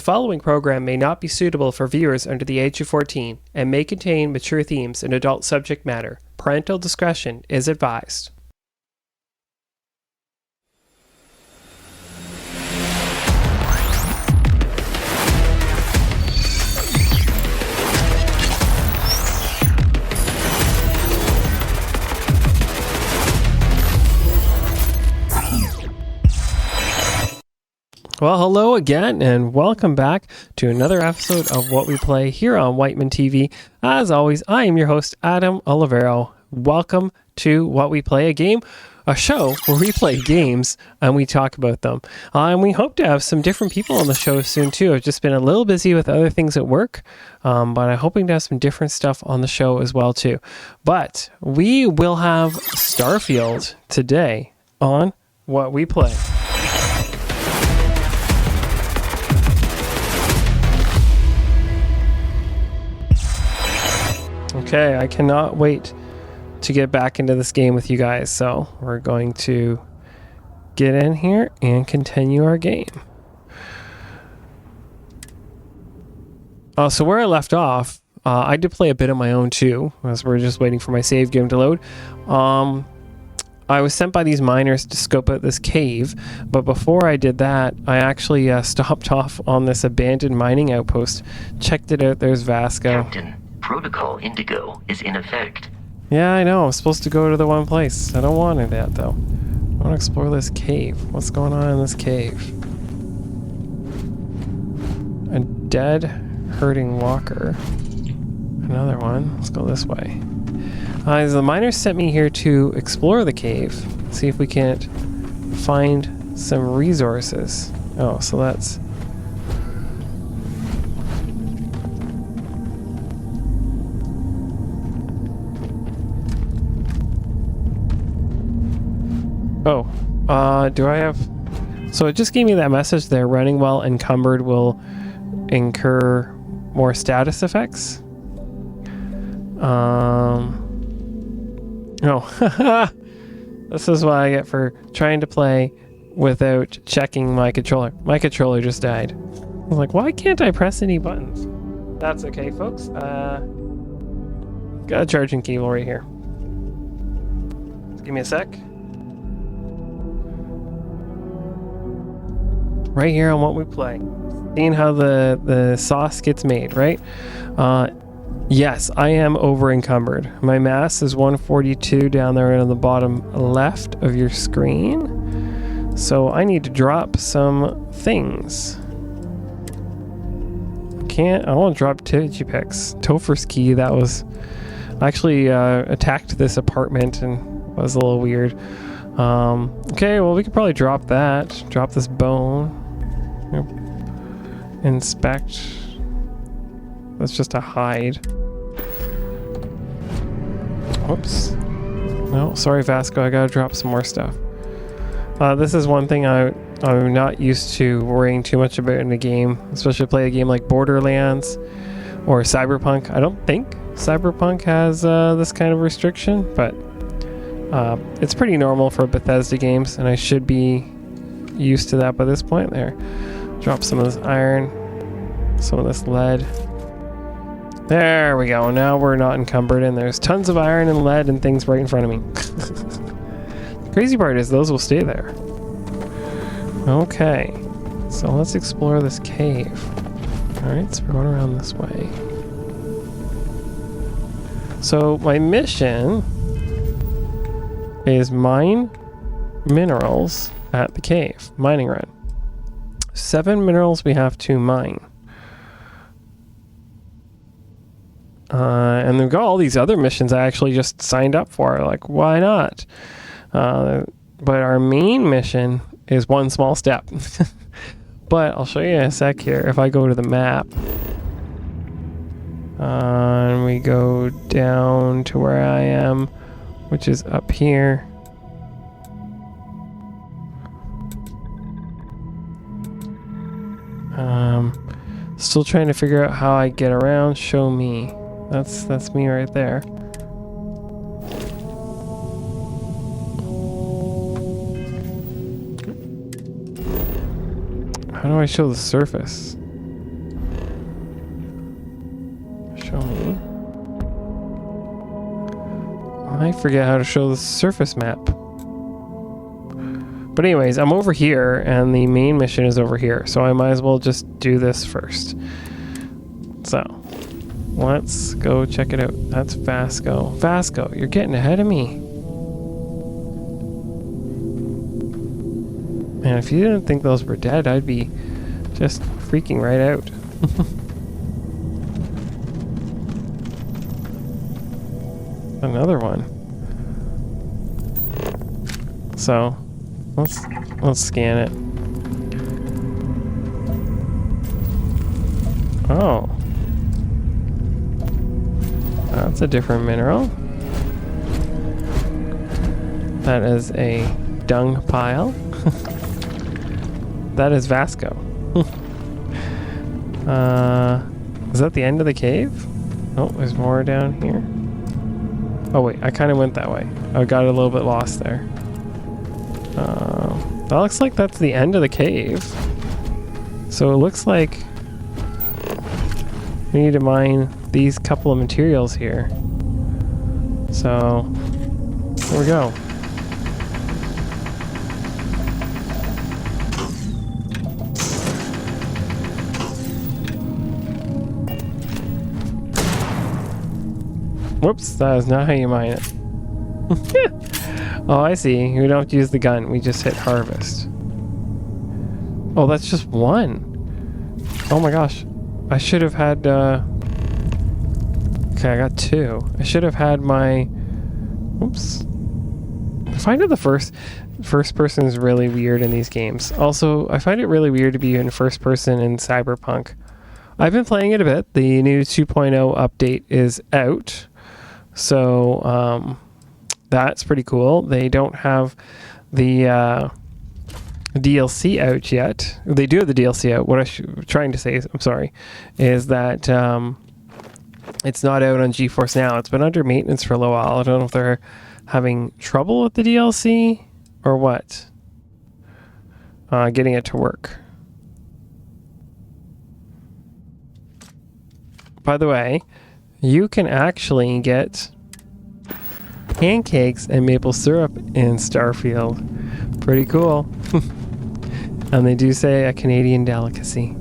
following program may not be suitable for viewers under the age of 14 and may contain mature themes and adult subject matter. Parental discretion is advised. Well, hello again, and welcome back to another episode of What We Play here on Whiteman TV. As always, I am your host, Adam Olivero. Welcome to What We Play, a show where we play games and we talk about them. And we hope to have some different people on the show soon, too. I've just been a little busy with other things at work, but I'm hoping to have some different stuff on the show as well, too. But we will have Starfield today on What We Play. Okay, I cannot wait to get back into this game with you guys, so we're going to get in here and continue our game. So where I left off, I did play a bit of my own too, as we're just waiting for my save game to load. I was sent by these miners to scope out this cave, but before I did that, I actually stopped off on this abandoned mining outpost, checked it out. There's Vasco. Captain, Protocol Indigo is in effect. Yeah, I know. I'm supposed to go to the one place. I don't want it yet, though. I want to explore this cave. What's going on in this cave? A dead, hurting walker. Another one. Let's go this way. The miners sent me here to explore the cave. See if we can't find some resources. Oh, so that's... Oh, do I have... So it just gave me that message there. Running while encumbered will incur more status effects. Oh, this is what I get for trying to play without checking my controller. My controller just died. I was like, why can't I press any buttons? That's okay, folks. Got a charging cable right here. Give me a sec. Right here on What We Play. Seeing how the sauce gets made, right? Yes, I am over encumbered. My mass is 142 down there on the bottom left of your screen. So I need to drop some things. I want to drop Digipix. Topher's key, that was... I actually attacked this apartment and it was a little weird. Okay, well we could probably drop that. Drop this bone. Inspect. That's just a hide. Whoops. No, sorry Vasco, I gotta drop some more stuff. This is one thing I'm not used to worrying too much about in a game, especially play a game like Borderlands or Cyberpunk. I don't think Cyberpunk has this kind of restriction, but it's pretty normal for Bethesda games, and I should be used to that by this point. There. Drop some of this iron, some of this lead. There we go. Now we're not encumbered, and there's tons of iron and lead and things right in front of me. The crazy part is those will stay there. Okay, so let's explore this cave. Alright, so we're going around this way. So my mission is mine minerals at the cave. Mining run. 7 minerals we have to mine. And we've got all these other missions I actually just signed up for. Like, why not? But our main mission is one small step. But I'll show you in a sec here. If I go to the map, and we go down to where I am, which is up here. Still trying to figure out how I get around. Show me. That's me right there. How do I show the surface? I forget how to show the surface map. But anyways, I'm over here, and the main mission is over here, so I might as well just do this first. So, let's go check it out. That's Vasco. Vasco, you're getting ahead of me. Man, if you didn't think those were dead, I'd be just freaking right out. Another one. So, let's scan it. Oh. That's a different mineral. That is a dung pile. That is Vasco. Is that the end of the cave? Oh, there's more down here. Oh wait, I kind of went that way. I got a little bit lost there. That looks like that's the end of the cave. So it looks like we need to mine these couple of materials here. So, here we go. Whoops, that is not how you mine it. Oh, I see. We don't have to use the gun. We just hit harvest. Oh, that's just one. Oh my gosh. I should have had... Okay, I got two. I should have had my... Oops. I find it the first person is really weird in these games. Also, I find it really weird to be in first person in Cyberpunk. I've been playing it a bit. The new 2.0 update is out. So, that's pretty cool. They don't have the DLC out yet. They do have the DLC out. What I'm trying to say is, I'm sorry, is that it's not out on GeForce Now. It's been under maintenance for a little while. I don't know if they're having trouble with the DLC or what. Getting it to work. By the way, you can actually get pancakes and maple syrup in Starfield. Pretty cool. And they do say a Canadian delicacy.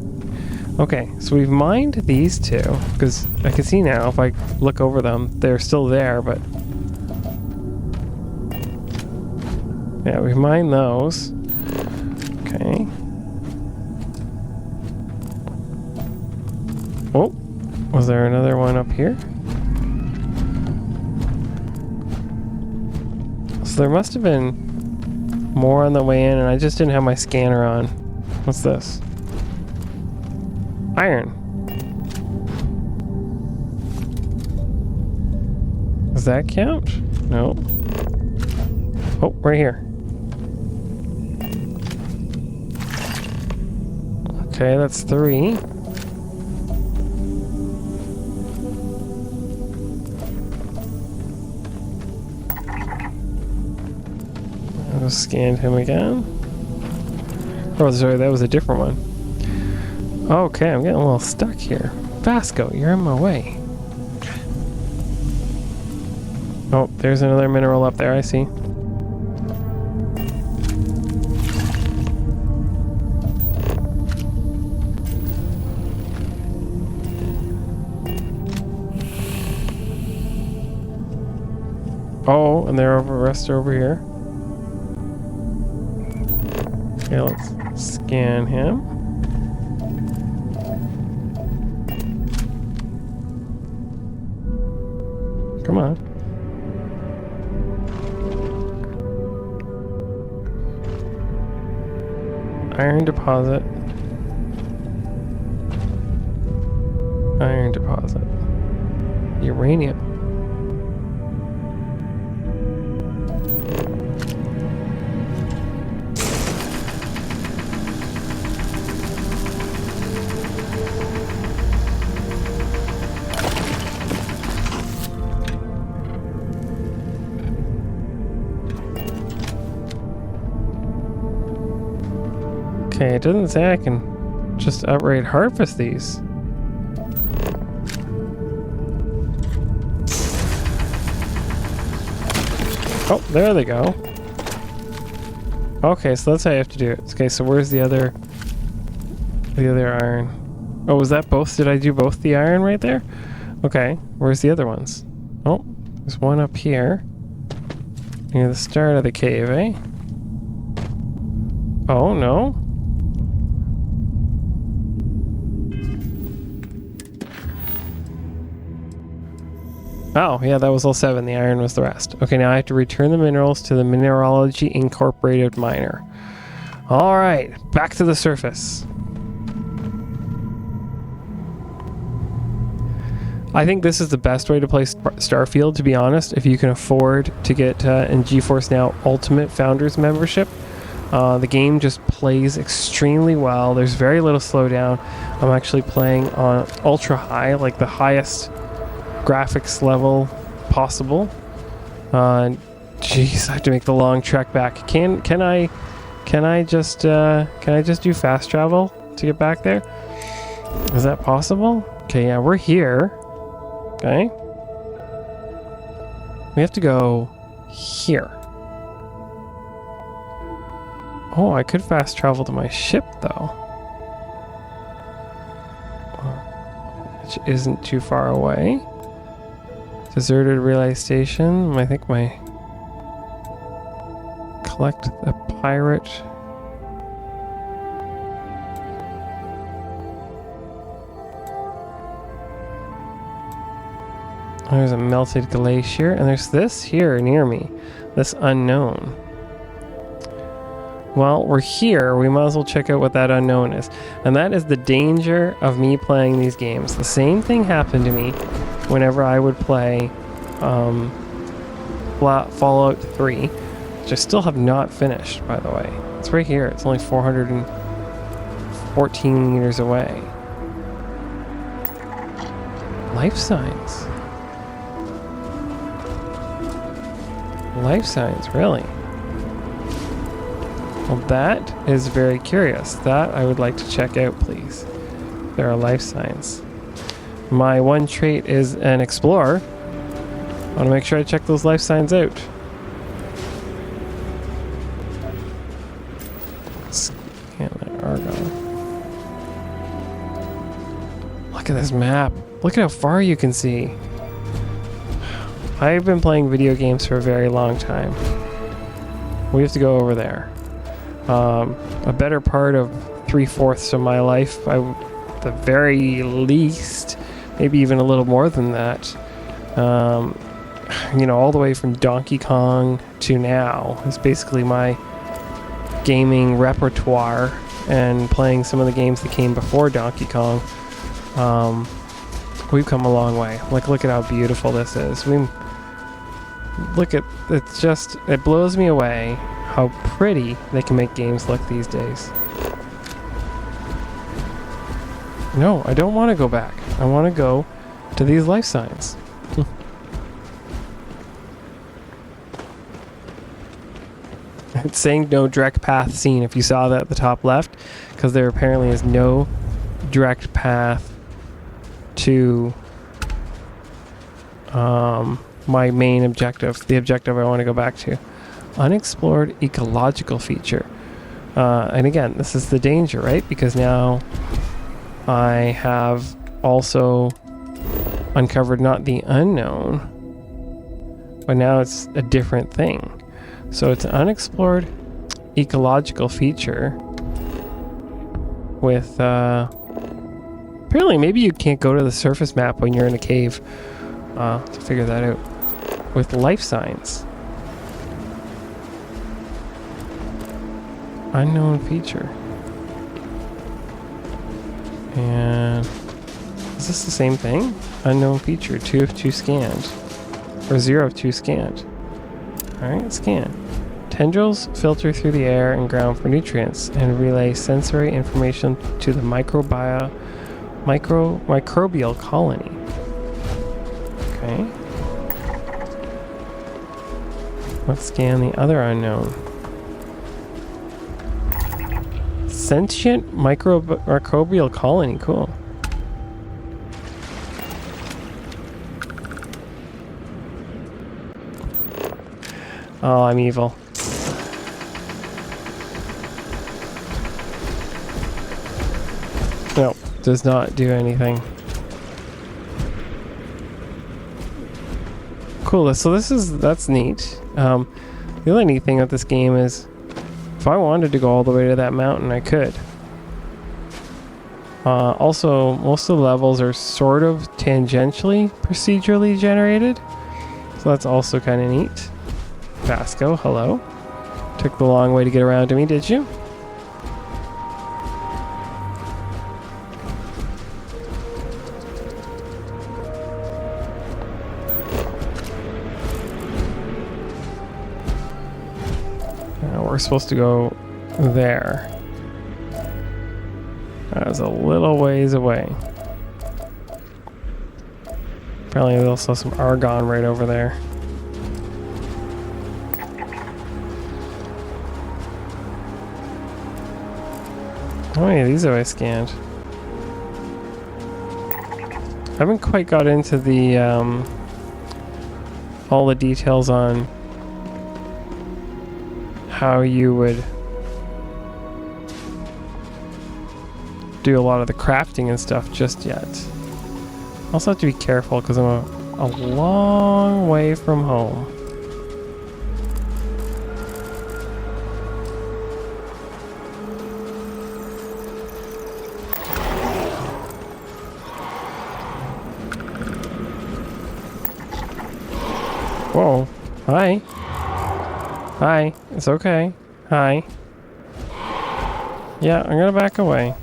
Okay, so we've mined these two, because I can see now if I look over them, they're still there, but... Yeah, we've mined those. Okay. Oh, was there another one up here? So there must have been more on the way in, and I just didn't have my scanner on. What's this? Iron. Does that count? No. Oh, right here. Okay, that's 3. I scanned him again. Oh, sorry, that was a different one. Okay, I'm getting a little stuck here. Vasco, you're in my way. Oh, there's another mineral up there, I see. Oh, and they're over, rest are over here. Okay, let's scan him. Come on. Iron deposit. Iron deposit. Uranium. Okay, it doesn't say I can just outright harvest these. Oh, there they go. Okay, so that's how you have to do it. Okay, so where's the other iron? Oh, was that both? Did I do both the iron right there? Okay, where's the other ones? Oh, there's one up here. Near the start of the cave, eh? Oh, no. Oh, yeah, that was all 7. The iron was the rest. Okay, now I have to return the minerals to the Mineralogy Incorporated miner. All right, back to the surface. I think this is the best way to play Starfield, to be honest, if you can afford to get in GeForce Now Ultimate Founders membership. The game just plays extremely well. There's very little slowdown. I'm actually playing on ultra high, like the highest graphics level possible. Jeez, I have to make the long trek back. Can I just do fast travel to get back there? Is that possible? Okay, yeah, we're here. Okay. We have to go here. Oh, I could fast travel to my ship though. Which isn't too far away. Deserted relay station. I think my collect the pirate. There's a melted glacier, and there's this here near me. This unknown. Well, we're here. We might as well check out what that unknown is. And that is the danger of me playing these games. The same thing happened to me whenever I would play Fallout 3, which I still have not finished, by the way. It's right here. It's only 414 meters away. Life signs. Life signs, really? Well, that is very curious. That I would like to check out, please. There are life signs. My one trait is an explorer. I want to make sure I check those life signs out. Scan that Argon. Look at this map. Look at how far you can see. I've been playing video games for a very long time. We have to go over there. A better part of 3/4 of my life, the very least, maybe even a little more than that. All the way from Donkey Kong to now is basically my gaming repertoire, and playing some of the games that came before Donkey Kong. We've come a long way. Like, look at how beautiful this is. It blows me away how pretty they can make games look these days. No, I don't want to go back. I want to go to these life signs. It's saying no direct path seen if you saw that at the top left, because there apparently is no direct path to my main objective, the objective I want to go back to. Unexplored ecological feature. And again, this is the danger, right? Because now I have also uncovered not the unknown, but now it's a different thing. So it's an unexplored ecological feature with apparently maybe you can't go to the surface map when you're in a cave to figure that out, with life signs. Unknown feature. And is this the same thing? Unknown feature, 2 of 2 scanned, or 0 of 2 scanned. Alright, scan. Tendrils filter through the air and ground for nutrients and relay sensory information to the microbial colony. Okay. Let's scan the other unknown. Sentient microbial colony, cool. Oh, I'm evil. Nope, does not do anything. Cool, so that's neat. The other neat thing with this game is if I wanted to go all the way to that mountain, I could. Also, most of the levels are sort of tangentially, procedurally generated. So that's also kind of neat. Vasco, hello. Took the long way to get around to me, did you? We're supposed to go there. That was a little ways away. Apparently there's also some argon right over there. How many of these have I scanned? I haven't quite got into the all the details on how you would do a lot of the crafting and stuff just yet. Also have to be careful because I'm a long way from home. Whoa. Hi. Hi. It's okay. Hi. Yeah, I'm gonna back away.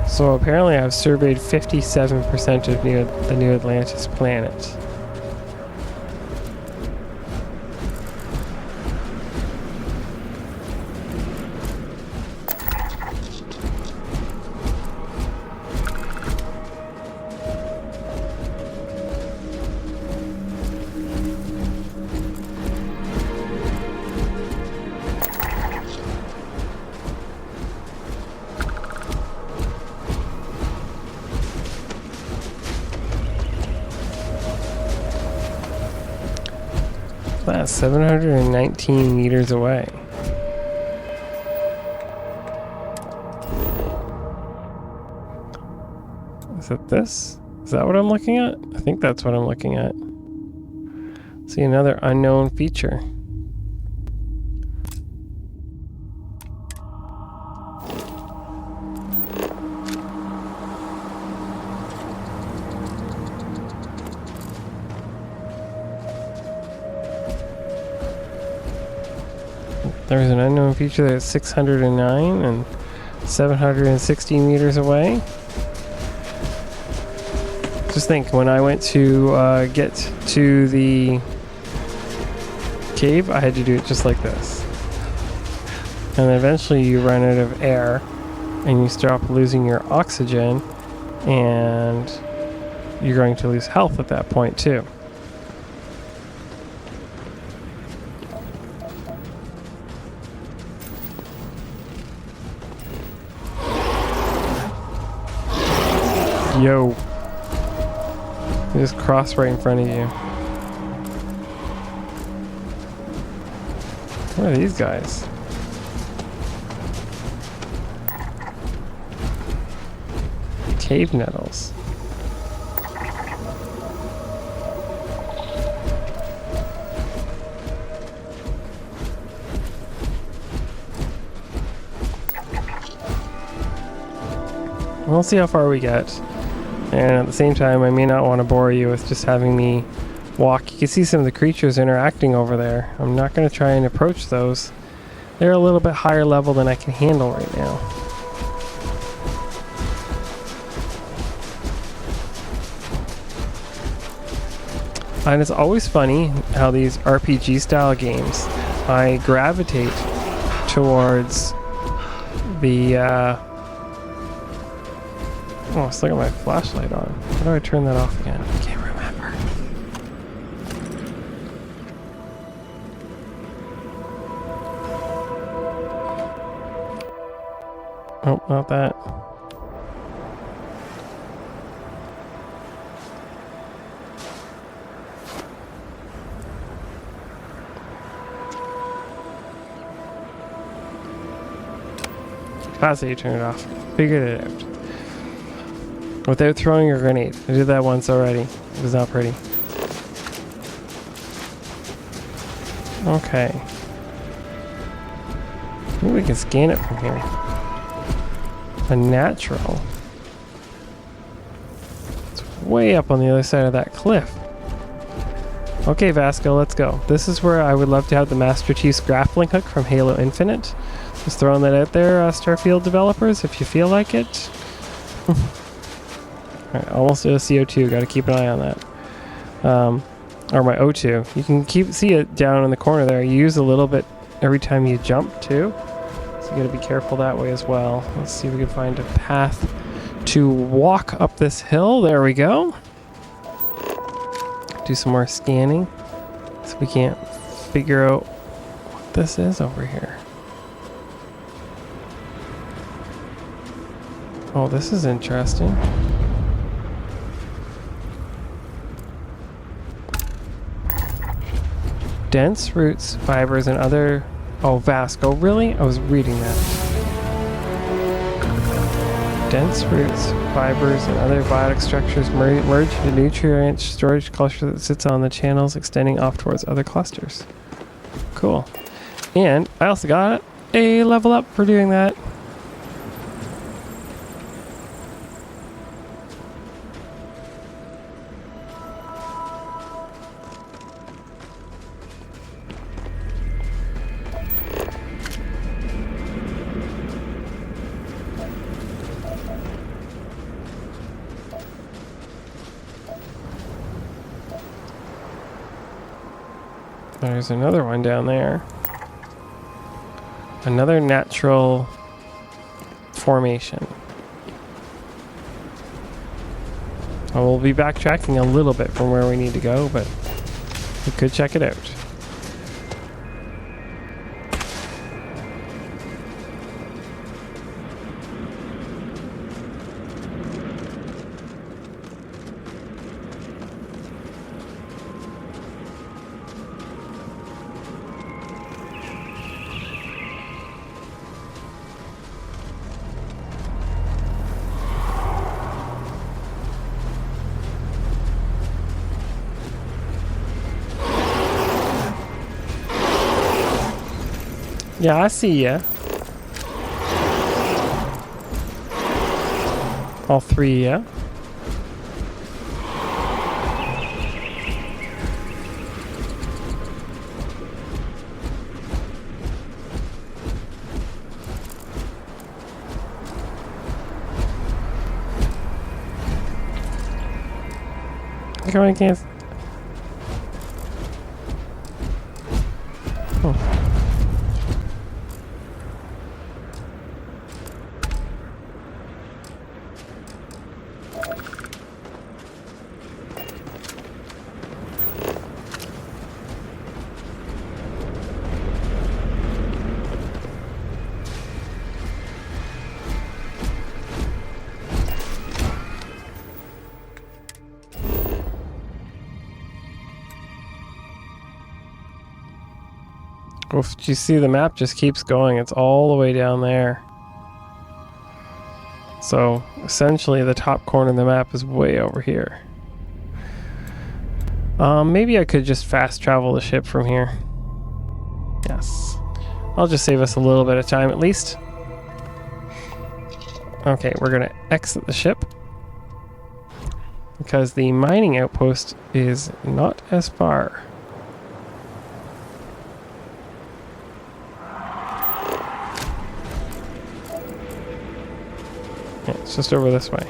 So apparently I've surveyed 57% of the New Atlantis planet. That's 719 meters away. Is it this? Is that what I'm looking at? I think that's what I'm looking at. See, another unknown feature. There's an unknown feature that's 609 and 760 meters away. Just think, when I went to get to the cave, I had to do it just like this. And then eventually you run out of air and you stop losing your oxygen, and you're going to lose health at that point too. Yo. You just crossed right in front of you. What are these guys? Cave nettles. We'll see how far we get. And at the same time, I may not want to bore you with just having me walk. You can see some of the creatures interacting over there. I'm not going to try and approach those. They're a little bit higher level than I can handle right now. And it's always funny how these RPG style games, I gravitate towards the oh, I still got my flashlight on. How do I turn that off again? I can't remember. Oh, not that. That's how you turn it off. Figured it out. Without throwing your grenade. I did that once already. It was not pretty. Okay. Maybe we can scan it from here. A natural. It's way up on the other side of that cliff. Okay, Vasco, let's go. This is where I would love to have the Master Chief's grappling hook from Halo Infinite. Just throwing that out there, Starfield developers, if you feel like it. Alright, almost did a CO2. Got to keep an eye on that. Or my O2. You can see it down in the corner there. You use a little bit every time you jump, too. So you got to be careful that way as well. Let's see if we can find a path to walk up this hill. There we go. Do some more scanning. So we can't figure out what this is over here. Oh, this is interesting. Dense roots, fibers, and other... Oh, Vasco, really? I was reading that. Dense roots, fibers, and other biotic structures merge into nutrient storage cluster that sits on the channels extending off towards other clusters. Cool. And I also got a level up for doing that. There's another one down there. Another natural formation. I will be backtracking a little bit from where we need to go, but we could check it out. Yeah, I see ya. All three, yeah. Come on, I can't. Oh. Well, if you see the map just keeps going, it's all the way down there. So essentially the top corner of the map is way over here. Maybe I could just fast travel the ship from here. Yes. I'll just save us a little bit of time at least. Okay, we're gonna exit the ship because the mining outpost is not as far. Yeah, it's just over this way.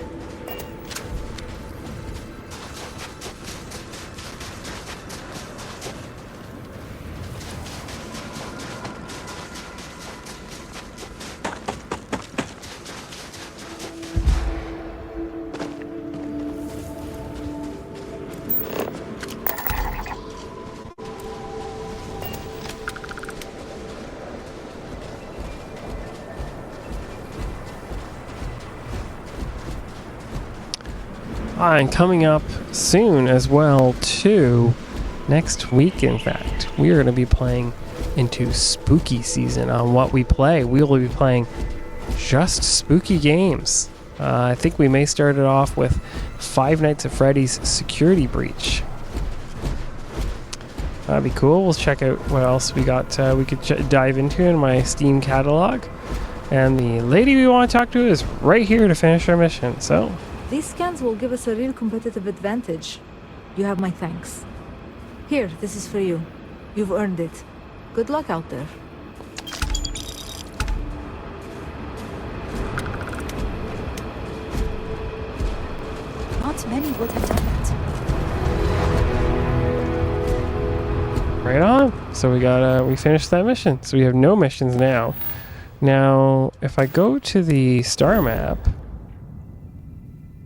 And coming up soon as well, too, next week, in fact, we are going to be playing into spooky season on What We Play. We will be playing just spooky games. I think we may start it off with Five Nights at Freddy's Security Breach. That'd be cool. We'll check out what else we got. We could dive into in my Steam catalog. And the lady we want to talk to is right here to finish our mission. So these scans will give us a real competitive advantage. You have my thanks. Here, this is for you. You've earned it. Good luck out there. Not many would have done that. right on. So we finished that mission. So we have no missions now. Now, if I go to the star map,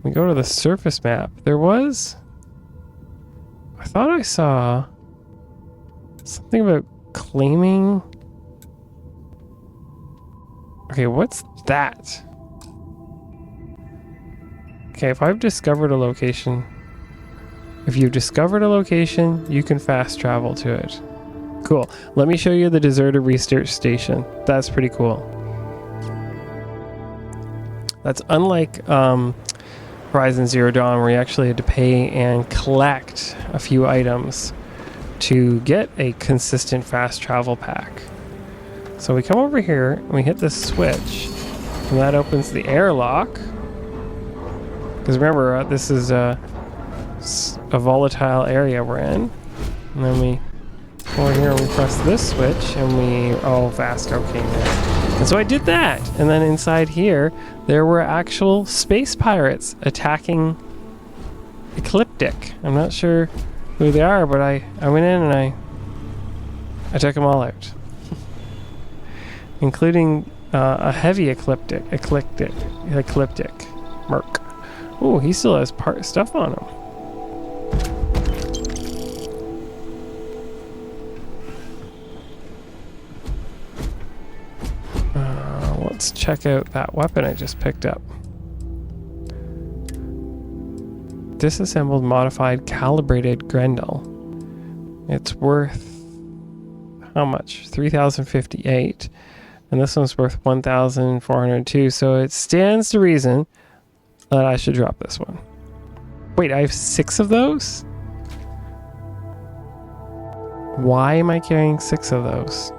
we go to the surface map. I thought I saw something about claiming. Okay, what's that? Okay, if you've discovered a location, you can fast travel to it. Cool. Let me show you the deserted research station. That's pretty cool. That's unlike Horizon Zero Dawn, where you actually had to pay and collect a few items to get a consistent fast travel pack. So we come over here and we hit this switch, and that opens the airlock. Because remember, this is a volatile area we're in. And then we go over here and we press this switch, and Vasco came in. And so I did that. And then inside here, there were actual space pirates attacking Ecliptic. I'm not sure who they are, but I went in and I took them all out. Including a heavy Ecliptic Merc. Oh, he still has stuff on him. Let's check out that weapon I just picked up. Disassembled, modified, calibrated Grendel. It's worth how much? 3,058. And this one's worth 1,402. So it stands to reason that I should drop this one. Wait, I have 6 of those? Why am I carrying 6 of those?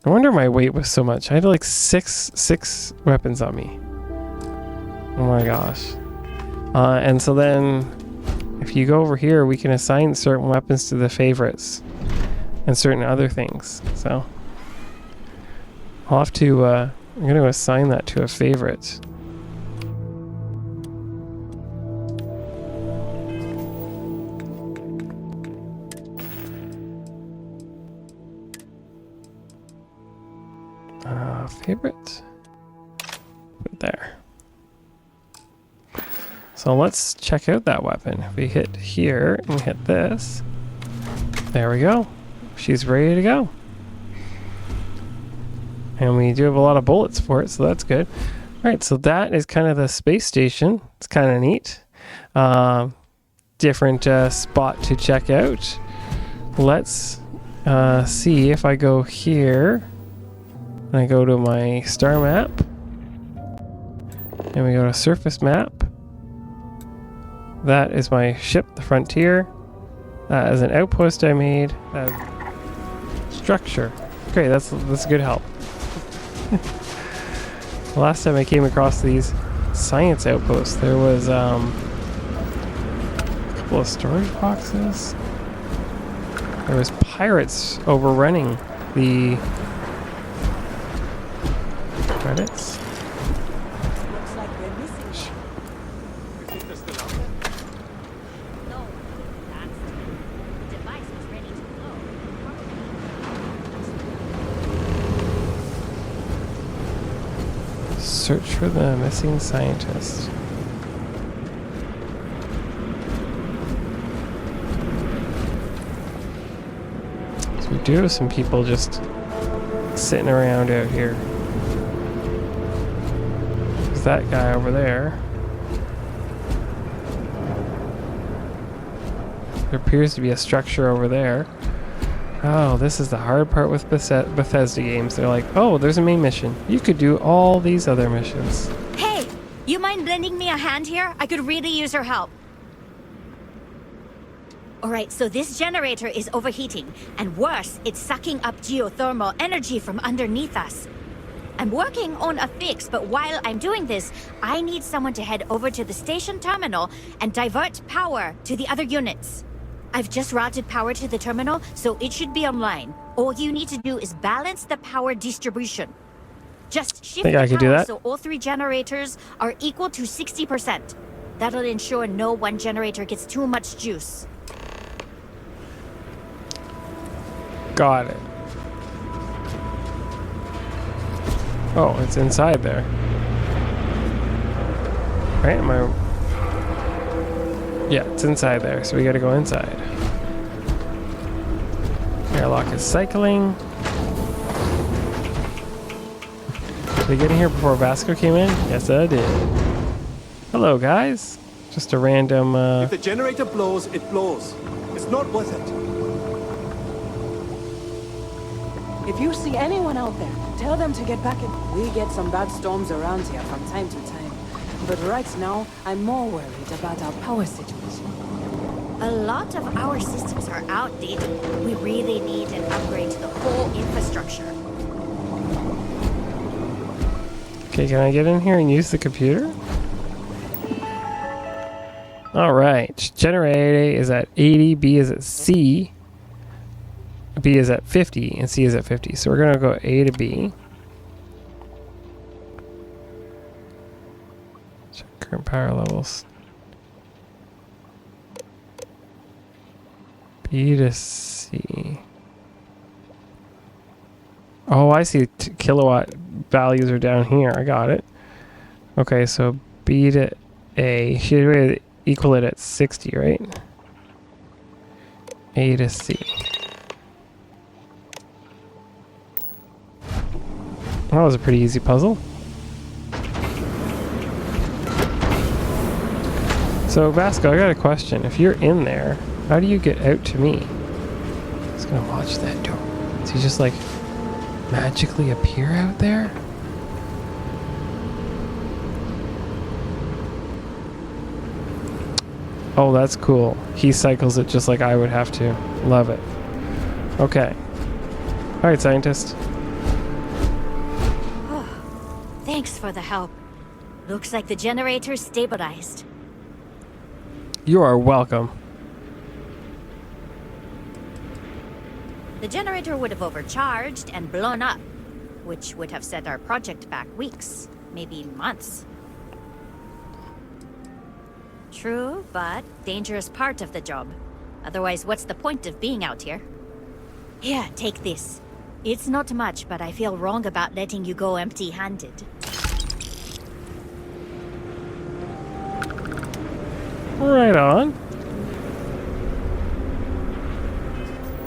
No wonder my weight was so much. I had like six weapons on me. Oh my gosh. And so then if you go over here, we can assign certain weapons to the favorites and certain other things. So I'll have to, I'm going to assign that to a favorite. Favorite. Put it there. So let's check out that weapon. If we hit here and we hit this, there we go. She's ready to go. And we do have a lot of bullets for it, so that's good. Alright, so that is kind of the space station. It's kind of neat. Different spot to check out. Let's see if I go here. And I go to my star map. And we go to surface map. That is my ship, the Frontier. That is an outpost I made. Structure. Great, that's good help. The last time I came across these science outposts, there was a couple of storage boxes. There was pirates overrunning the credits. Looks like we're missing. You think they're still out there? No, that's the device was ready to go. Search for the missing scientist. So we do have some people just sitting around out here. There's that guy over there. There appears to be a structure over there. Oh, this is the hard part with Bethesda games. They're like, oh, there's a main mission. You could do all these other missions. Hey, you mind lending me a hand here? I could really use your help. Alright, so this generator is overheating, and worse, it's sucking up geothermal energy from underneath us. I'm working on a fix, but while I'm doing this, I need someone to head over to the station terminal and divert power to the other units. I've just routed power to the terminal, so it should be online. All you need to do is balance the power distribution. Just shift Think I the could do power that? so all 3 generators are equal to 60%. That'll ensure no one generator gets too much juice. Got it. Oh, it's inside there. Right? Am I... Yeah, it's inside there, so we gotta go inside. Airlock is cycling. Did I get in here before Vasco came in? Yes, I did. Hello, guys. Just a random, If the generator blows, it blows. It's not worth it. If you see anyone out there, tell them to get back in. We get some bad storms around here from time to time. But right now, I'm more worried about our power situation. A lot of our systems are outdated. We really need an upgrade to the whole infrastructure. Okay, can I get in here and use the computer? Alright, generator is at 80, B is at C. B is at 50, and C is at 50. So we're going to go A to B. Check current power levels. B to C. Oh, I see. Kilowatt values are down here. I got it. Okay, so B to A. Should equal it at 60, right? A to C. That was a pretty easy puzzle. So, Vasco, I got a question. If you're in there, how do you get out to me? I'm just gonna watch that door. Does he just, like, magically appear out there? Oh, that's cool. He cycles it just like I would have to. Love it. Okay. Alright, scientist. Thanks for the help. Looks like the generator's stabilized. You are welcome. The generator would have overcharged and blown up, which would have set our project back weeks, maybe months. True, but dangerous part of the job. Otherwise, what's the point of being out here? Here, take this. It's not much, but I feel wrong about letting you go empty-handed. Right on.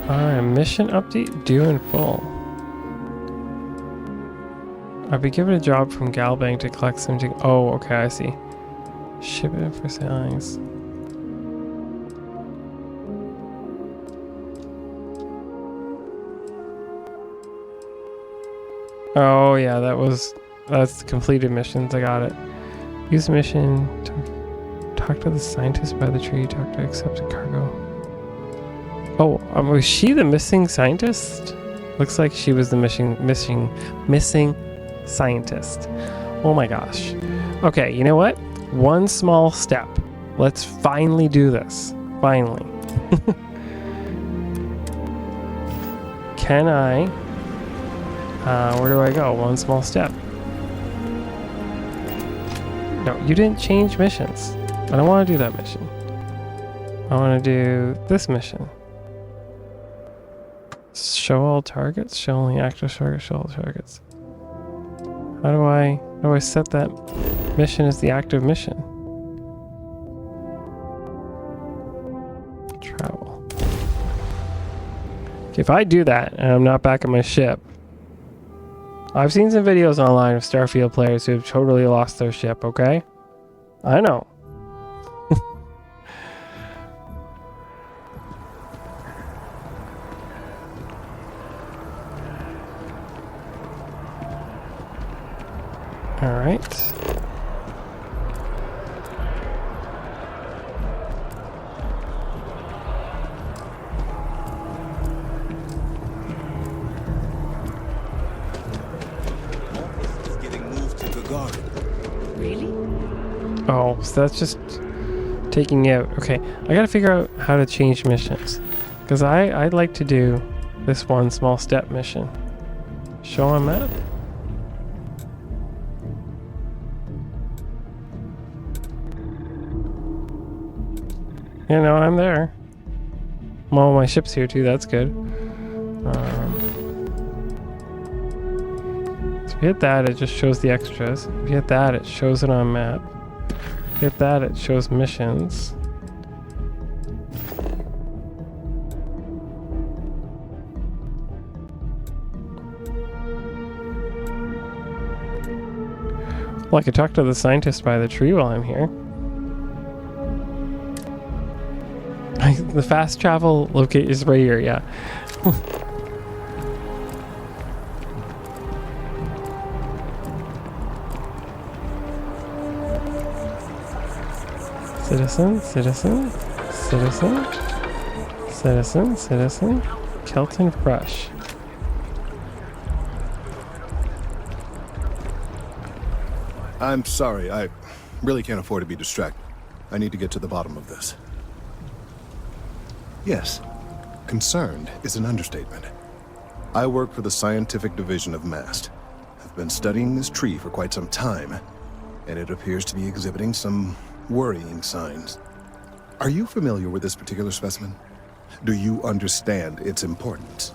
Alright, mission update due in full. I'll be given a job from Galbank to collect some... Oh, okay, I see. Ship it for sailings. Oh, yeah, that's the completed missions. I got it. Use the mission. Talk to the scientist by the tree. Talk to accepted cargo. Oh, was she the missing scientist? Looks like she was the missing scientist. Oh my gosh. Okay, you know what? One small step. Let's finally do this. Finally. Can I... where do I go? One small step. No, you didn't change missions. I don't want to do that mission. I want to do this mission. Show all targets. Show only active targets. Show all targets. How do I set that mission as the active mission? Travel. If I do that and I'm not back at my ship, I've seen some videos online of Starfield players who have totally lost their ship, okay? I know. All right. Office is getting moved to Gagarin. Really? Oh, so that's just taking it out. Okay, I gotta figure out how to change missions. Because I'd like to do this one small step mission. Show on map? Yeah, no, I'm there. Well, my ship's here too, that's good. So if you hit that, it just shows the extras. If you hit that, it shows it on map. If you hit that, it shows missions. Well, I could talk to the scientist by the tree while I'm here. The fast travel locate is right here, yeah. Citizen, citizen, citizen, citizen, citizen, Kelton Brush. I'm sorry, I really can't afford to be distracted. I need to get to the bottom of this. Yes, concerned is an understatement. I work for the scientific division of MAST. I've been studying this tree for quite some time, and it appears to be exhibiting some worrying signs. Are you familiar with this particular specimen? Do you understand its importance?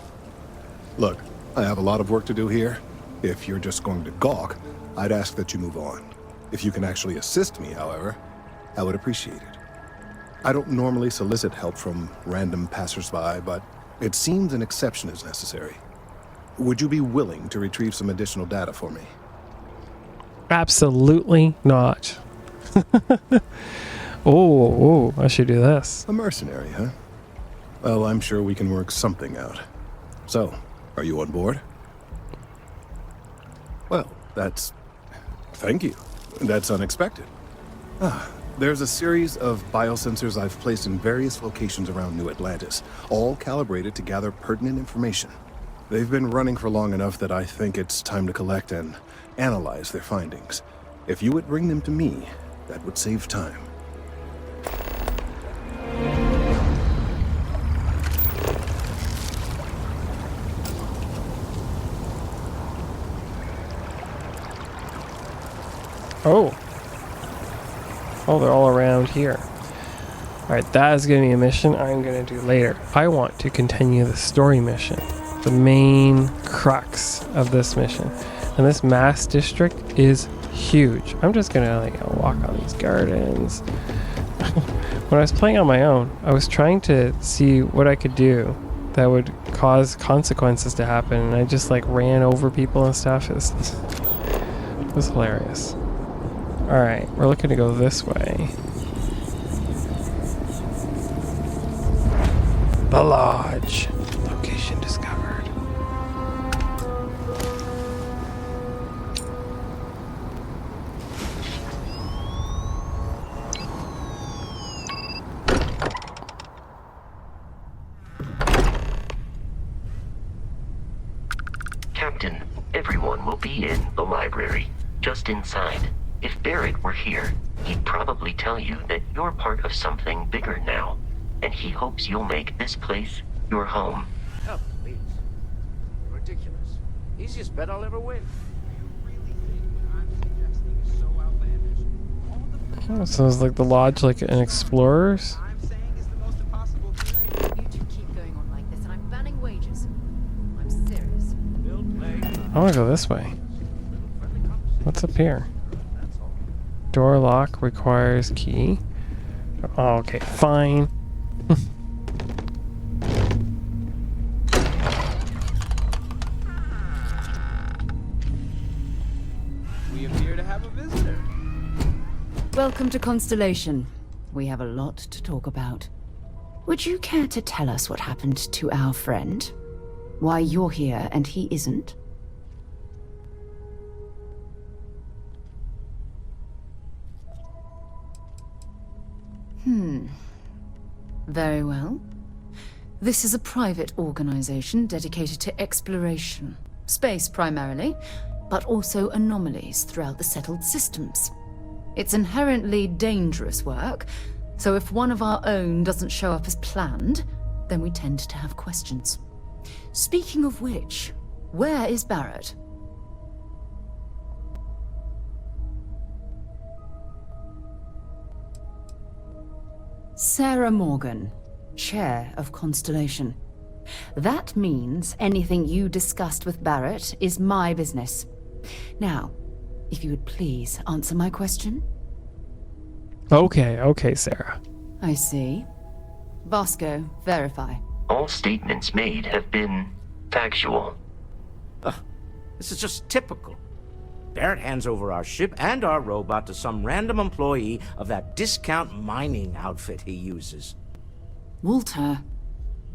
Look, I have a lot of work to do here. If you're just going to gawk, I'd ask that you move on. If you can actually assist me, however, I would appreciate it. I don't normally solicit help from random passersby, but it seems an exception is necessary. Would you be willing to retrieve some additional data for me? Absolutely not. Oh, I should do this. A mercenary, huh? Well, I'm sure we can work something out. So, are you on board? Well, thank you. That's unexpected. There's a series of biosensors I've placed in various locations around New Atlantis, all calibrated to gather pertinent information. They've been running for long enough that I think it's time to collect and analyze their findings. If you would bring them to me, that would save time. Oh, they're all around here. Alright, that is going to be a mission I'm going to do later. I want to continue the story mission. The main crux of this mission. And this mass district is huge. I'm just going to walk on these gardens. When I was playing on my own, I was trying to see what I could do that would cause consequences to happen. And I just ran over people and stuff. It was hilarious. Alright, we're looking to go this way. The lodge. Location discovered. Captain, everyone will be in the library, just inside. If Barrett were here, he'd probably tell you that you're part of something bigger now, and he hopes you'll make this place your home. Oh, please. Ridiculous. Easiest bet I'll ever win. Oh, so it's like the lodge, an explorer's? You two keep going on like this, and I'm banning wages. I'm serious. I want to go this way. What's up here? Door lock requires key. Oh, okay, fine. Welcome to Constellation. We have a lot to talk about. Would you care to tell us what happened to our friend? Why you're here and he isn't? Very well. This is a private organization dedicated to exploration. Space primarily, but also anomalies throughout the settled systems. It's inherently dangerous work, so if one of our own doesn't show up as planned, then we tend to have questions. Speaking of which, where is Barrett? Sarah Morgan, Chair of Constellation. That means anything you discussed with Barrett is my business. Now, if you would please answer my question. Okay, Sarah. I see. Bosco, verify. All statements made have been factual. This is just typical. Barrett hands over our ship and our robot to some random employee of that discount mining outfit he uses. Walter.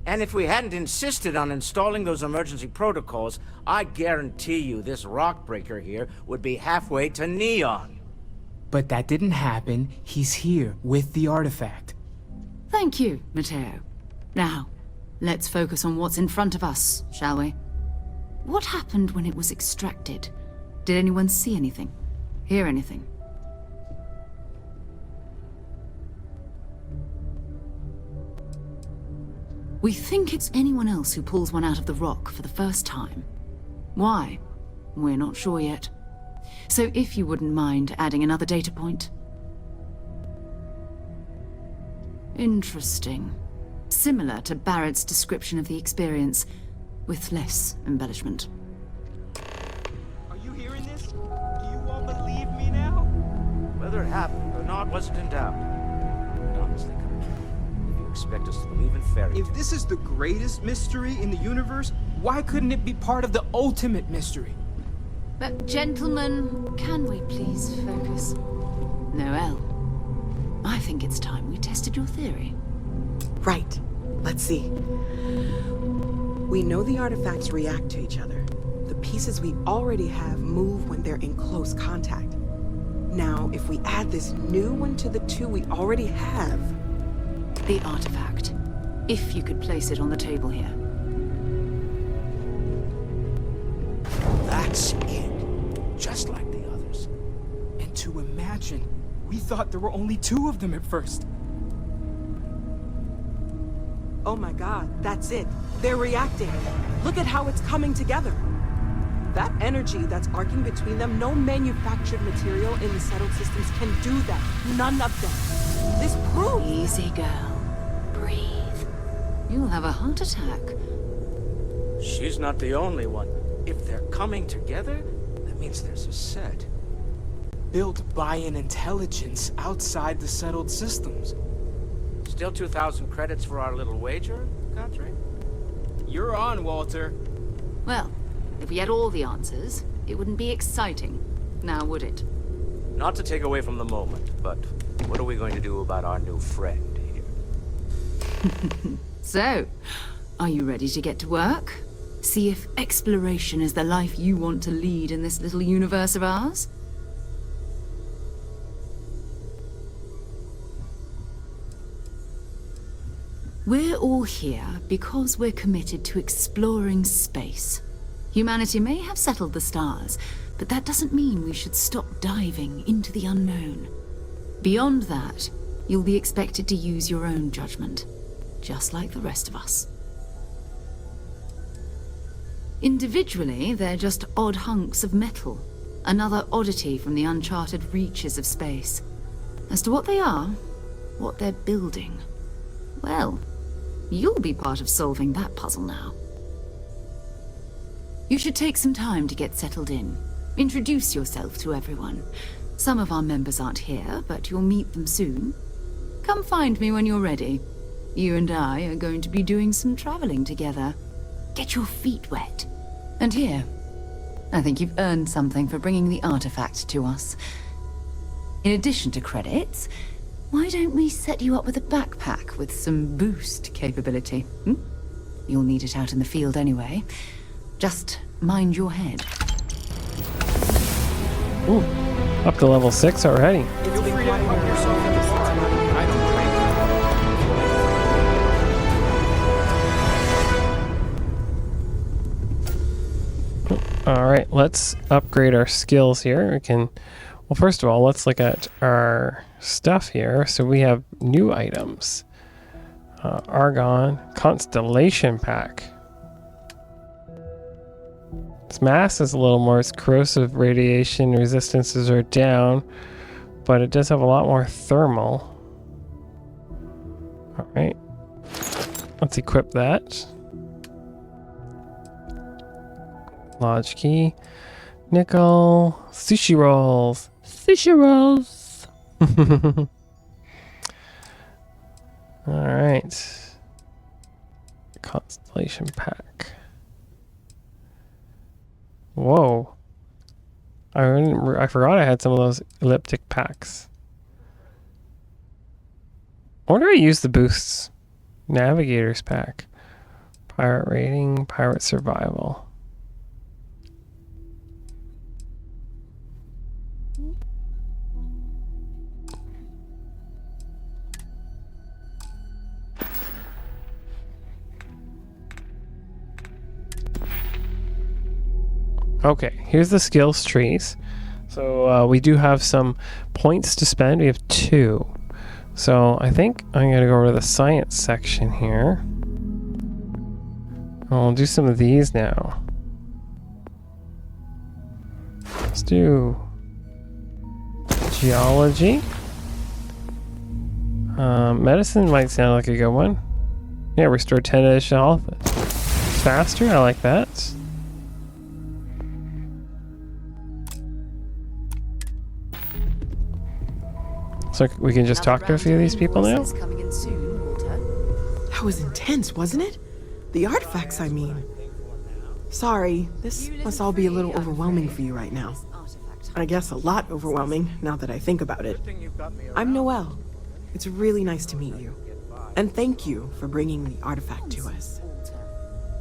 And if we hadn't insisted on installing those emergency protocols, I guarantee you this rock breaker here would be halfway to Neon. But that didn't happen. He's here with the artifact. Thank you, Matteo. Now, let's focus on what's in front of us, shall we? What happened when it was extracted? Did anyone see anything? Hear anything? We think it's anyone else who pulls one out of the rock for the first time. Why? We're not sure yet. So if you wouldn't mind adding another data point. Interesting. Similar to Barrett's description of the experience, with less embellishment. Are you hearing this? Do you all believe me now? Whether it happened or not wasn't in doubt. Honestly, if you expect us to believe in fairy tales... If this is the greatest mystery in the universe, why couldn't it be part of the ultimate mystery? But gentlemen, can we please focus? Noelle, I think it's time we tested your theory. Right. Let's see. We know the artifacts react to each other. The pieces we already have move when they're in close contact. Now, if we add this new one to the two we already have... The artifact. If you could place it on the table here. That's it. Just like the others. And to imagine, we thought there were only two of them at first. Oh my god, that's it. They're reacting. Look at how it's coming together. That energy that's arcing between them, no manufactured material in the settled systems can do that. None of them. This proves... Easy, girl. Breathe. You'll have a heart attack. She's not the only one. If they're coming together, that means there's a set. Built by an intelligence outside the settled systems. Still 2,000 credits for our little wager, Country? You're on, Walter. Well, if we had all the answers, it wouldn't be exciting. Now, would it? Not to take away from the moment, but what are we going to do about our new friend here? So, are you ready to get to work? See if exploration is the life you want to lead in this little universe of ours? We're all here because we're committed to exploring space. Humanity may have settled the stars, but that doesn't mean we should stop diving into the unknown. Beyond that, you'll be expected to use your own judgment, just like the rest of us. Individually, they're just odd hunks of metal, another oddity from the uncharted reaches of space. As to what they are, what they're building, well, you'll be part of solving that puzzle now. You should take some time to get settled in. Introduce yourself to everyone. Some of our members aren't here, but you'll meet them soon. Come find me when you're ready. You and I are going to be doing some traveling together. Get your feet wet. And here, I think you've earned something for bringing the artifact to us. In addition to credits, why don't we set you up with a backpack with some boost capability? You'll need it out in the field anyway. Just mind your head. Ooh, up to level 6 already. Feel free to help yourself at the bar. I don't drink. Alright, let's upgrade our skills here. We can, well, first of all, let's look at our stuff here. So we have new items. Argon Constellation Pack. Its mass is a little more, its corrosive radiation resistances are down, but it does have a lot more thermal. Alright, let's equip that. Lodge key, nickel, sushi rolls, sushi rolls. All right, Constellation Pack. Whoa, I forgot I had some of those elliptic packs. I wonder if I use the boosts. Navigators pack, pirate rating, pirate survival. Okay, here's the skills trees. So we do have some points to spend. We have 2. So I think I'm going to go over to the science section here. I'll do some of these now. Let's do geology. Medicine might sound like a good one. Yeah, restore 10 additional health. Faster, I like that. So we can just talk to a few of these people now? Coming in soon, Walter. That was intense, wasn't it? The artifacts, I mean. Sorry, this must all be a little overwhelming for you right now. I guess a lot overwhelming, now that I think about it. I'm Noelle. It's really nice to meet you. And thank you for bringing the artifact to us.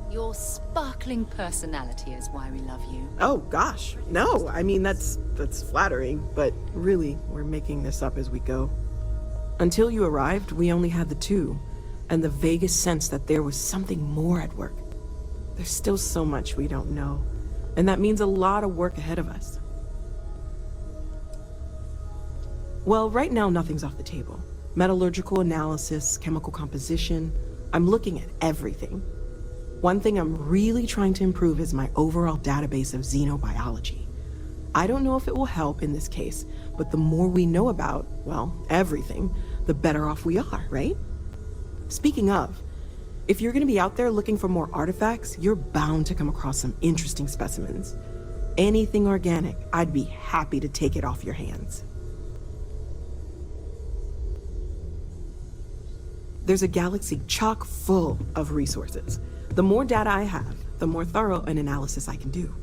Your sparkling personality is why we love you. Oh, gosh. No, I mean, that's flattering, but really, we're making this up as we go. Until you arrived, we only had the 2, and the vaguest sense that there was something more at work. There's still so much we don't know, and that means a lot of work ahead of us. Well, right now, nothing's off the table. Metallurgical analysis, chemical composition, I'm looking at everything. One thing I'm really trying to improve is my overall database of xenobiology. I don't know if it will help in this case, but the more we know about, well, everything, the better off we are, right? Speaking of, if you're gonna be out there looking for more artifacts, you're bound to come across some interesting specimens. Anything organic, I'd be happy to take it off your hands. There's a galaxy chock full of resources. The more data I have, the more thorough an analysis I can do.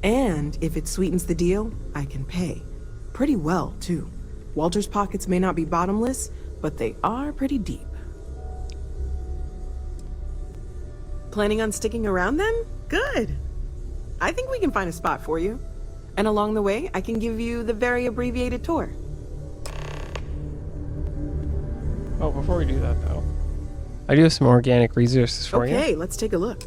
And if it sweetens the deal, I can pay. Pretty well, too. Walter's pockets may not be bottomless, but they are pretty deep. Planning on sticking around then? Good. I think we can find a spot for you. And along the way, I can give you the very abbreviated tour. Oh, before we do that, though, I do have some organic resources for you. Okay, let's take a look.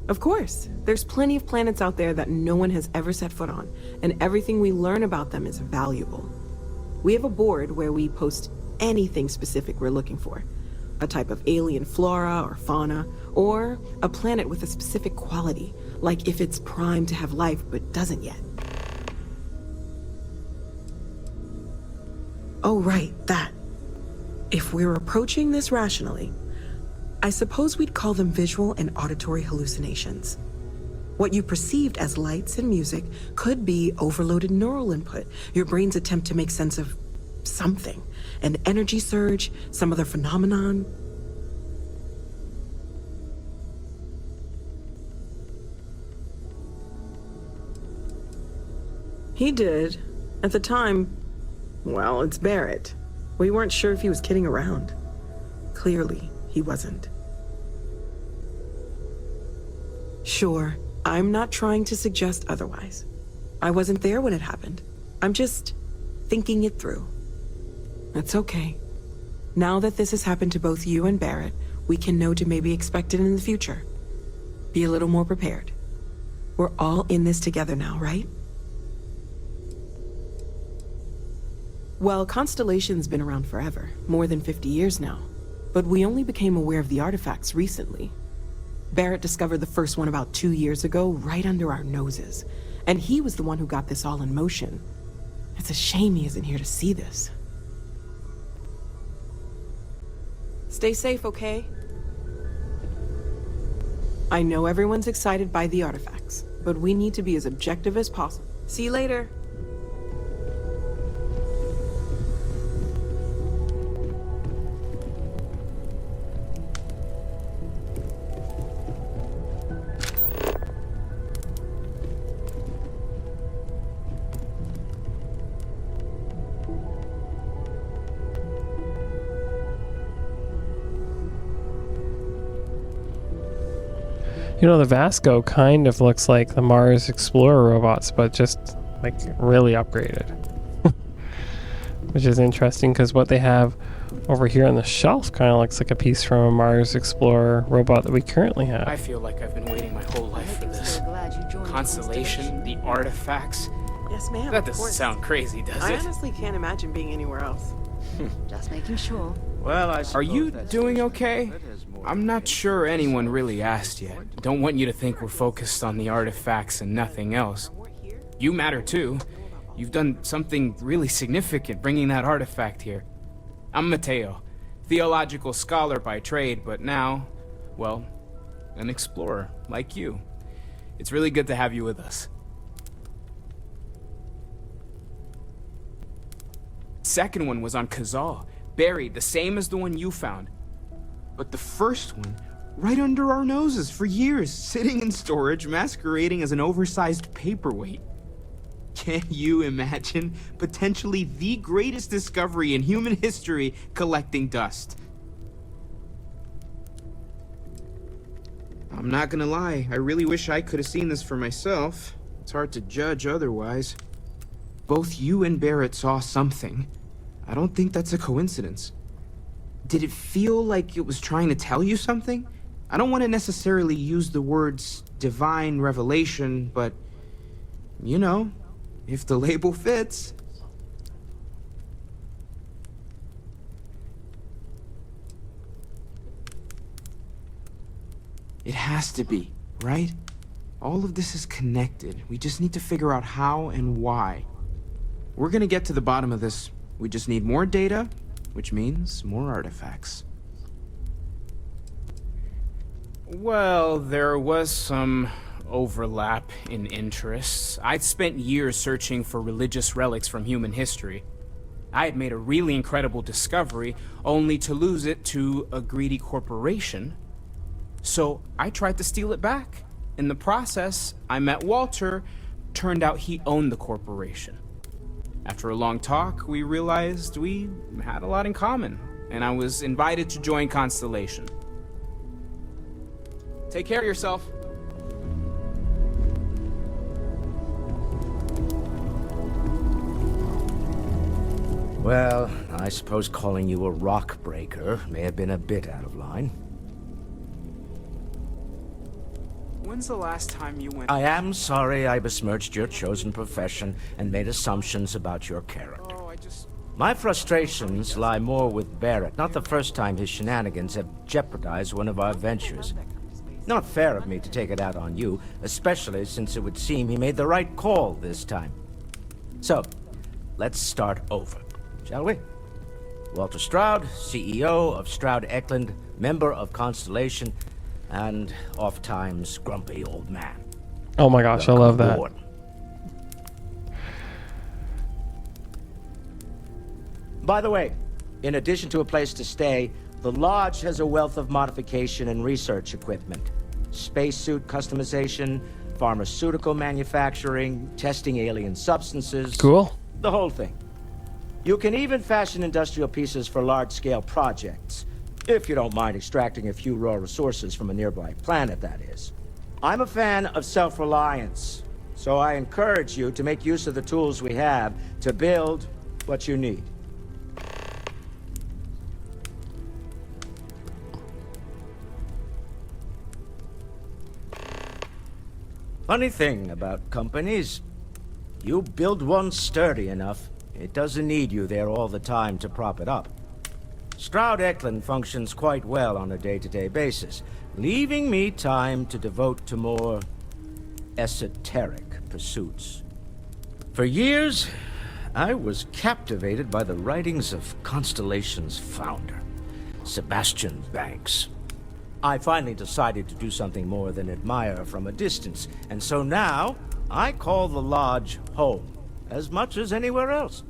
Of course, there's plenty of planets out there that no one has ever set foot on, and everything we learn about them is valuable. We have a board where we post anything specific we're looking for. A type of alien flora or fauna, or a planet with a specific quality, like if it's primed to have life but doesn't yet. Oh right, that. If we're approaching this rationally, I suppose we'd call them visual and auditory hallucinations. What you perceived as lights and music could be overloaded neural input, your brain's attempt to make sense of something, an energy surge, some other phenomenon. He did. At the time, well, it's Barrett. We weren't sure if he was kidding around. Clearly, he wasn't. Sure, I'm not trying to suggest otherwise. I wasn't there when it happened. I'm just thinking it through. It's okay. Now that this has happened to both you and Barrett, we can know to maybe expect it in the future. Be a little more prepared. We're all in this together now, right? Well, Constellation's been around forever, more than 50 years now. But we only became aware of the artifacts recently. Barrett discovered the first one about 2 years ago, right under our noses. And he was the one who got this all in motion. It's a shame he isn't here to see this. Stay safe, okay? I know everyone's excited by the artifacts, but we need to be as objective as possible. See you later. You know, the Vasco kind of looks like the Mars Explorer robots, but just like really upgraded. Which is interesting because what they have over here on the shelf kind of looks like a piece from a Mars Explorer robot that we currently have. I feel like I've been waiting my whole life for this. Constellation, the artifacts. Yes, ma'am. That doesn't sound crazy, does I it? honestly can't imagine being anywhere else. Just making sure. Well, Are you doing okay? I'm not sure anyone really asked yet. Don't want you to think we're focused on the artifacts and nothing else. You matter too. You've done something really significant bringing that artifact here. I'm Mateo, theological scholar by trade, but now, well, an explorer like you. It's really good to have you with us. Second one was on Kazal, buried, the same as the one you found. But the first one, right under our noses for years, sitting in storage, masquerading as an oversized paperweight. Can you imagine potentially the greatest discovery in human history collecting dust? I'm not gonna lie, I really wish I could have seen this for myself. It's hard to judge otherwise. Both you and Barrett saw something. I don't think that's a coincidence. Did it feel like it was trying to tell you something? I don't want to necessarily use the words divine revelation, but, you know, if the label fits. It has to be, right? All of this is connected. We just need to figure out how and why. We're gonna get to the bottom of this. We just need more data, which means more artifacts. Well, there was some overlap in interests. I'd spent years searching for religious relics from human history. I had made a really incredible discovery, only to lose it to a greedy corporation. So I tried to steal it back. In the process, I met Walter. Turned out he owned the corporation. After a long talk, we realized we had a lot in common, and I was invited to join Constellation. Take care of yourself. Well, I suppose calling you a rock breaker may have been a bit out of line. When's the last time you went... I am sorry I besmirched your chosen profession and made assumptions about your character. My frustrations lie more with Barrett. Not the first time his shenanigans have jeopardized one of our ventures. Not fair of me to take it out on you, especially since it would seem he made the right call this time. So, let's start over, shall we? Walter Stroud, CEO of Stroud Eklund, member of Constellation, and oft-times grumpy old man. Oh my gosh, I love that. Aboard. By the way, in addition to a place to stay, the Lodge has a wealth of modification and research equipment. Spacesuit customization, pharmaceutical manufacturing, testing alien substances. Cool. The whole thing. You can even fashion industrial pieces for large-scale projects, if you don't mind extracting a few raw resources from a nearby planet, that is. I'm a fan of self-reliance, so I encourage you to make use of the tools we have to build what you need. Funny thing about companies, you build one sturdy enough, it doesn't need you there all the time to prop it up. Stroud Eklund functions quite well on a day-to-day basis, leaving me time to devote to more esoteric pursuits. For years, I was captivated by the writings of Constellation's founder, Sebastian Banks. I finally decided to do something more than admire from a distance, and so now I call the Lodge home, as much as anywhere else.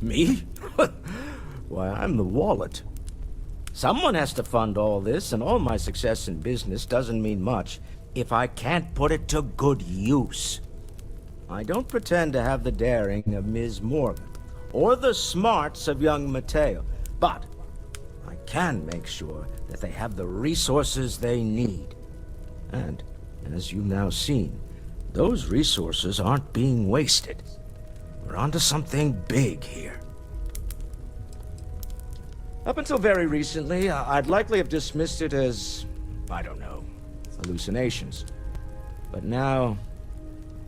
Me? Why, I'm the wallet. Someone has to fund all this, and all my success in business doesn't mean much if I can't put it to good use. I don't pretend to have the daring of Ms. Morgan, or the smarts of young Mateo, but I can make sure that they have the resources they need. And, as you've now seen, those resources aren't being wasted. We're onto something big here. Up until very recently, I'd likely have dismissed it as, I don't know, hallucinations. But now,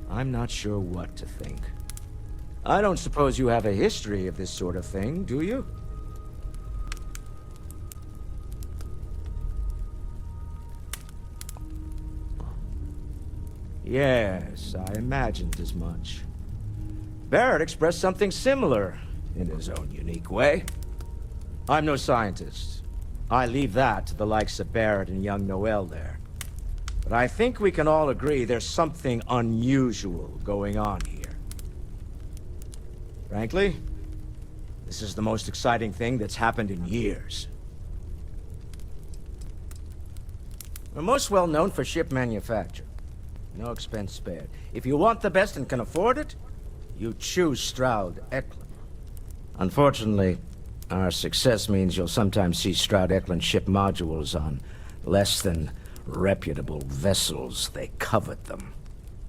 I'm not sure what to think. I don't suppose you have a history of this sort of thing, do you? Yes, I imagined as much. Barrett expressed something similar, in his own unique way. I'm no scientist. I leave that to the likes of Barrett and young Noel there. But I think we can all agree there's something unusual going on here. Frankly, this is the most exciting thing that's happened in years. We're most well known for ship manufacture. No expense spared. If you want the best and can afford it, you choose Stroud Eklund. Unfortunately, our success means you'll sometimes see Stroud Eklund ship modules on less than reputable vessels. They covet them.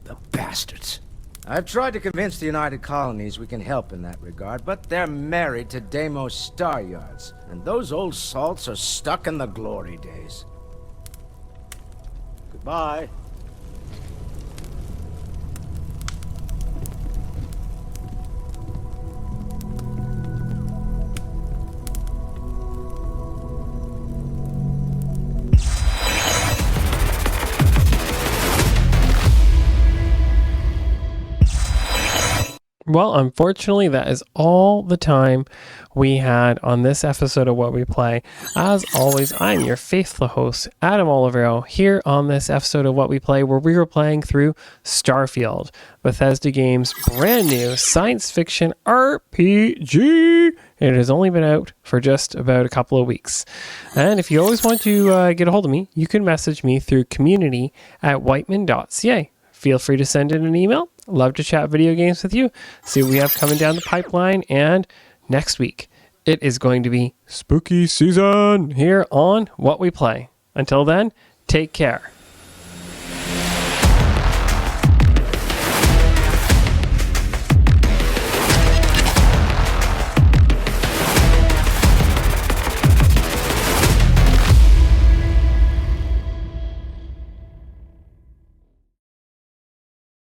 The bastards. I've tried to convince the United Colonies we can help in that regard, but they're married to Deimos Star Yards, and those old salts are stuck in the glory days. Goodbye. Well, unfortunately, that is all the time we had on this episode of What We Play. As always, I'm your faithful host, Adam Olivero, here on this episode of What We Play, where we were playing through Starfield, Bethesda Games' brand new science fiction RPG. It has only been out for just about a couple of weeks. And if you always want to get a hold of me, you can message me through community@whiteman.ca. Feel free to send in an email. Love to chat video games with you, see what we have coming down the pipeline, and next week, it is going to be spooky season here on What We Play. Until then, take care.